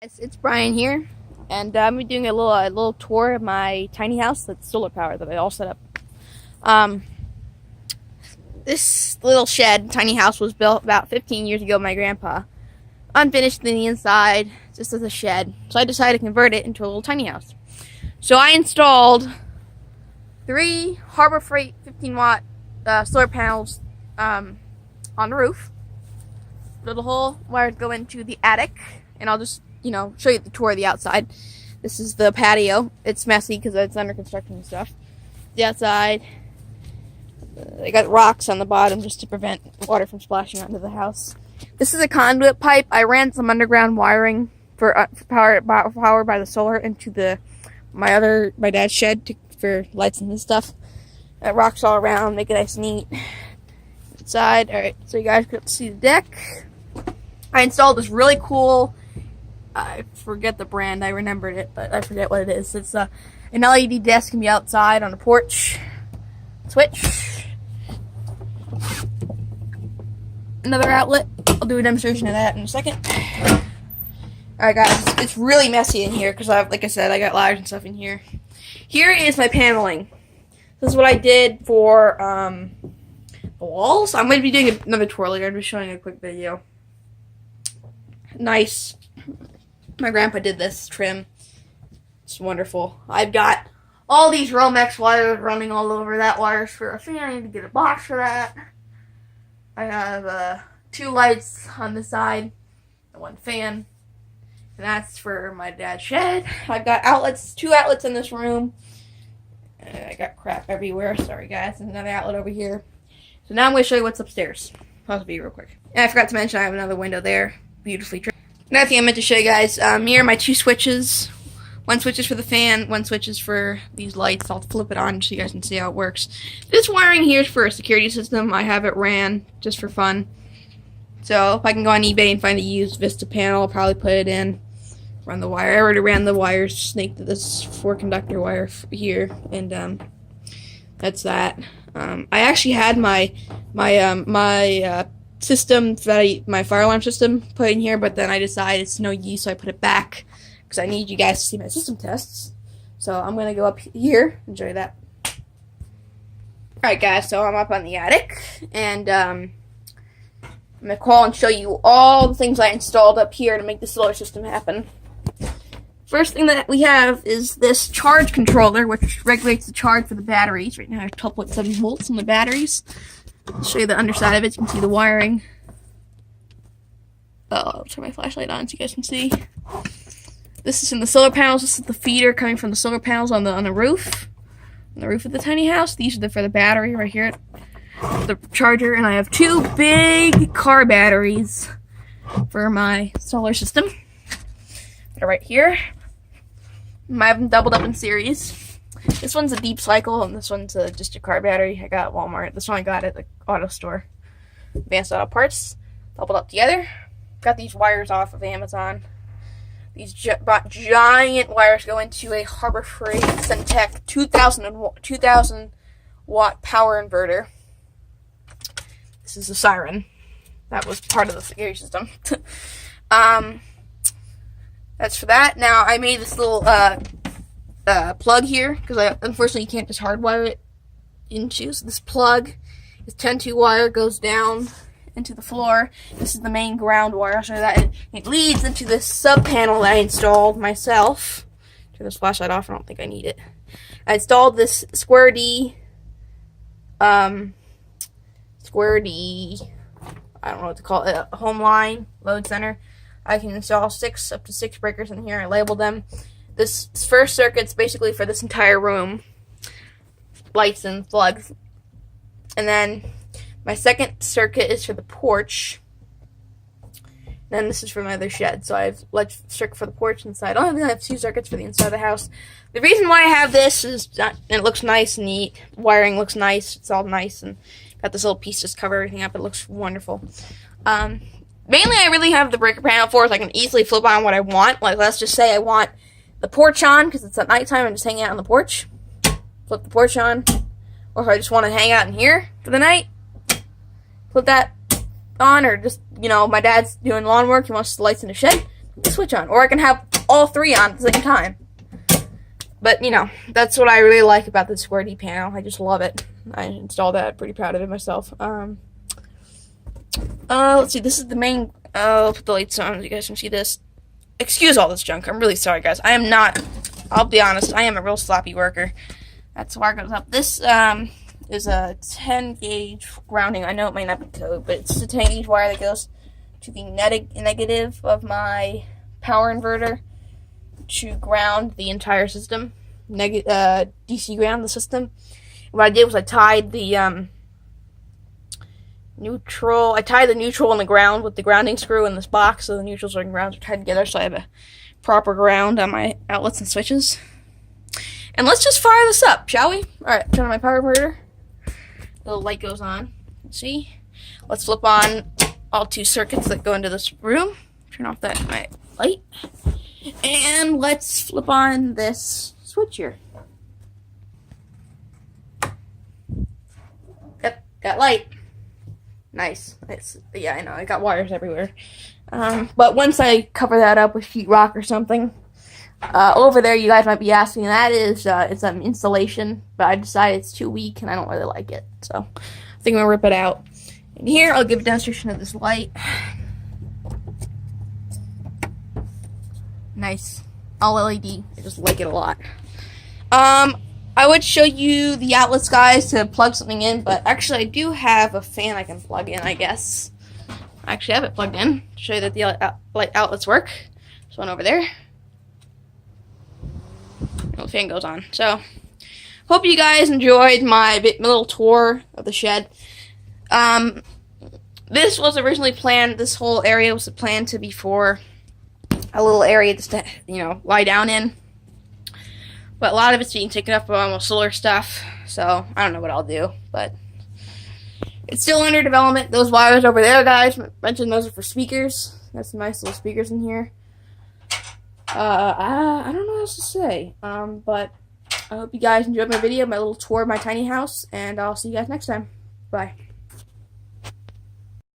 It's Brian here, and I'm doing a little tour of my tiny house that's solar powered that I all set up. Um, this little tiny house was built about 15 years ago by my grandpa, unfinished in the inside, just as a shed. So I decided to convert it into a little tiny house. So I installed 3 Harbor Freight 15-watt solar panels on the roof. Little hole wires go into the attic, and I'll just show you the tour of the outside. This is the patio. It's messy because it's under construction and stuff. The outside, I got rocks on the bottom just to prevent water from splashing onto the house. This is a conduit pipe. I ran some underground wiring for power by the solar into my dad's shed for lights and his stuff. Rocks all around, make it nice and neat. Inside, all right. So you guys can see the deck. I installed this really cool. I forget the brand. I remembered it, but I forget what it is. It's an LED desk can be outside on the porch. Switch. Another outlet. I'll do a demonstration of that in a second. Alright guys, it's really messy in here because like I said, I got ladders and stuff in here. Here is my paneling. This is what I did for the walls. I'm going to be doing another tour later. I'm just showing a quick video. Nice. My grandpa did this trim. It's wonderful. I've got all these Romex wires running all over. That wire's for a fan. I need to get a box for that. I have 2 lights on the side and 1 fan. And that's for my dad's shed. I've got outlets, 2 outlets in this room. I got crap everywhere. Sorry guys. And another outlet over here. So now I'm going to show you what's upstairs. Pause the video real quick. And I forgot to mention I have another window there. Beautifully trimmed. Another thing I meant to show you guys, here are my 2 switches. 1 switch is for the fan, 1 switch is for these lights. I'll flip it on so you guys can see how it works. This wiring here is for a security system. I have it ran just for fun. So if I can go on eBay and find a used Vista panel, I'll probably put it in. Run the wire. I already ran the wires, snaked this 4-conductor wire here, and that's that. I actually had my system my fire alarm system put in here, but then I decided it's no use, so I put it back because I need you guys to see my system tests. So I'm gonna go up here and show you that. Alright guys, so I'm up on the attic, and I'm gonna call and show you all the things I installed up here to make the solar system happen. First thing that we have is this charge controller, which regulates the charge for the batteries. Right now I have 12.7 volts on the batteries. I'll show you the underside of it. You can see the wiring. I'll turn my flashlight on so you guys can see. This is in the solar panels. This is the feeder coming from the solar panels on the roof. On the roof of the tiny house. These are for the battery right here. The charger. And I have 2 big car batteries for my solar system. They're right here. I have them doubled up in series. This one's a deep cycle, and this one's just a car battery. I got at Walmart. This one I got at the auto store. Advanced Auto Parts. Doubled up together. Got these wires off of Amazon. These giant wires go into a Harbor Freight Centec 2000 watt power inverter. This is a siren. That was part of the security system. That's for that. Now, I made this little plug here, because I unfortunately can't just hardwire it into. So this plug is 10-2 wire, goes down into the floor. This is the main ground wire. I'll show you that. And it leads into this sub panel that I installed myself. Turn this flashlight off. I don't think I need it. I installed this Square D. I don't know what to call it. Home line load center. I can install up to 6 breakers in here. I labeled them. This first circuit's basically for this entire room. Lights and plugs. And then my second circuit is for the porch. Then this is for my other shed. So I have circuit for the porch inside. I only have 2 circuits for the inside of the house. The reason why I have this is it looks nice and neat. Wiring looks nice. It's all nice, and got this little piece just cover everything up. It looks wonderful. Mainly, I really have the breaker panel for, so I can easily flip on what I want. Like, let's just say I want the porch on, because it's at nighttime and just hanging out on the porch. Flip the porch on. Or if I just want to hang out in here for the night, flip that on, or just, my dad's doing lawn work, he wants the lights in the shed, the switch on, or I can have all three on at the same time. But, you know, that's what I really like about the Square D panel. I just love it. I installed that. Pretty proud of it myself. Let's see. This is the main... I'll put the lights on so you guys can see this. Excuse all this junk. I'm really sorry, guys. I am not... I'll be honest. I am a real sloppy worker. That's the wire goes up. This is a 10-gauge grounding. I know it might not be code, but it's a 10-gauge wire that goes to the negative of my power inverter to ground the entire system, DC ground the system. What I did was I tied the neutral. I tied the neutral and the ground with the grounding screw in this box, so the neutrals and grounds are tied together, so I have a proper ground on my outlets and switches. And let's just fire this up, shall we? All right, turn on my power inverter. The little light goes on. See? Let's flip on all two circuits that go into this room. Turn off that my light. And let's flip on this switch here. Yep, got light. Nice. Yeah, I know, I got wires everywhere. But once I cover that up with sheetrock or something, over there you guys might be asking, that is, it's an insulation, but I decided it's too weak and I don't really like it. So, I think I'm gonna rip it out. And here, I'll give a demonstration of this light. Nice. All LED. I just like it a lot. I would show you the outlets, guys, to plug something in, but actually I do have a fan I can plug in, I guess. I actually have it plugged in to show you that the light outlets work. This one over there. And the fan goes on. So, hope you guys enjoyed my little tour of the shed. This was originally planned, this whole area was planned to be for a little area just to, you know, lie down in. But a lot of it's being taken up by almost solar stuff, so I don't know what I'll do, but it's still under development. Those wires over there, guys, mentioned those are for speakers. There's some nice little speakers in here. I don't know what else to say, but I hope you guys enjoyed my video, my little tour of my tiny house, and I'll see you guys next time. Bye.